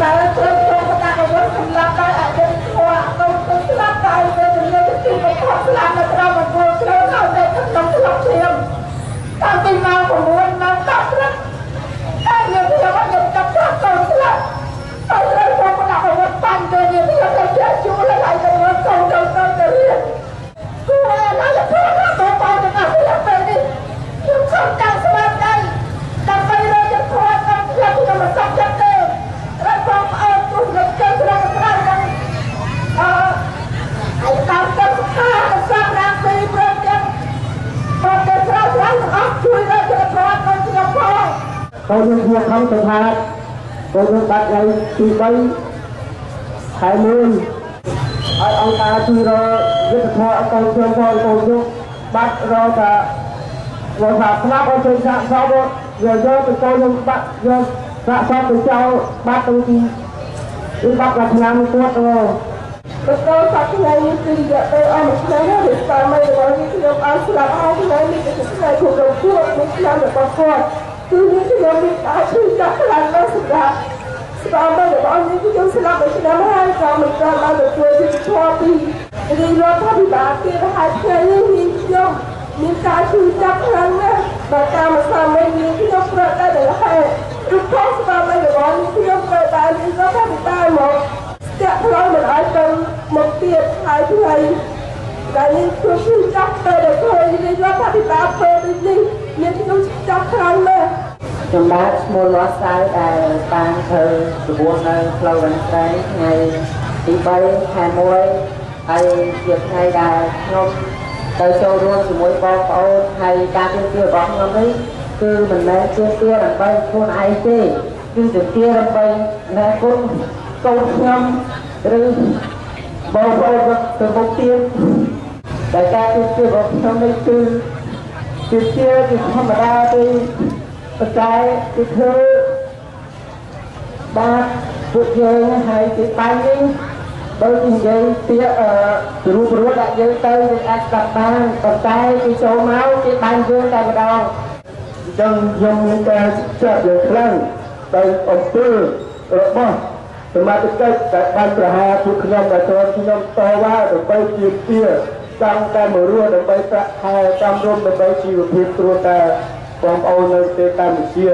តែត្រូវចូលកតាកវត្តសម្រាប់ដោយអយុធធម៌កូនទៅស្លាប់តែទៅលើទីបំផុតស្លាប់នៅក្រោមអំពើក្រោមនៅក្នុងស្លាប់ឈាមតាំងពីម៉ោង9ដល់10ព្រឹកតែយើងខ្ញុំអត់យកចាប់កូនស្លាប់តែត្រូវចូលកតាកវត្តបានទៅយើងខ្ញុំទៅជាជួលហើយកូនទៅរៀនគួរណាស់ទៅទៅទៅទៅពេលនេះខ្ញុំខំតាំងស្មារតីដើម្បីរកធម៌តាមផ្លូវខ្ញុំមិនសមចិត្តទេត្រូវបងប្អូនពុទ្ធលោកចូលក្នុងក្រៅនឹងហើយតាមទៅខាទៅសំរាមពីព្រមទាំងបងទៅស្រោចទាំងអស់ជួយរកធម៌ដល់ខ្ញុំផង tôi nhưng thua không tự hạt tôi nhưng bắt lấyទី3 ខែ 1 ហើយអង្គការជួយរកយុទ្ធធម៌កូនខ្ញុំផងកូនខ្ញុំបាត់រកថាបើថាស្លាប់អត់ជួយសាកសពយកទៅកូនខ្ញុំបាត់យកសាកសពទៅចោលបាត់ទៅទីបាត់មួយឆ្នាំគាត់ទៅBetul satu hari tidak tahu sebenarnya bersama dengan kita asal awal ini kita sudah berkuat Islam berkuat. Ini kita minta kita kerana sudah selama dengan ini kita selama selama hari kami selama berkuat di Tuapi. Jadi lepas dibagi rahasia ini kita minta kita kerana macam selama ini kita berada dalam hari. Lepas selama dengan ini kita berada di lepas kita Setiap orang berada mungkin hari dan itu sudah pada ini lepas kita apa ini itu sudah kerana ខ្ញុំបាទឈ្មោះលាស់សៅដែលបានធ្វើក្បួននៅផ្លូវវណ្ណស្រីថ្ងៃទី3 ខែ 1 ហើយជាថ្ងៃដែលខ្ញុំទៅចូលរួមជាមួយបងប្អូនហើយការទាមទាររបស់ខ្ញុំនេះគឺមិនមែនទាមទារដើម្បីខ្លួនឯងទេគឺទាមទារដើម្បីអ្នកគុណកូនខ្ញុំឬបងប្អូនទៅមុខទៀតតែការទាមទាររបស់ខ្ញុំនេះគឺទាមទារជាធម្មតាទេប៉ុន្តែគឺធ្វើបាទពួកយើងហើយទីបាញ់នេះបើនិយាយពាក្យរូបរួតដាក់យើងទៅយើងអាចស្ដាប់បានប៉ុន្តែគេចូលមកគេបាញ់យើងតែម្ដងអញ្ចឹងខ្ញុំមានការចាត់យ៉ាងខ្លាំងដោយអំពើរបស់សមាជិកដែលបានប្រហារពួកខ្ញុំដែលចូលខ្ញុំតវ៉ាដើម្បីជាទាតាំងតែមករស់ដើម្បីប្រាក់ខែតាមរំដើម្បីជីវភាពគ្រួសារបងប្អូននៅប្រទេសកម្ពុជា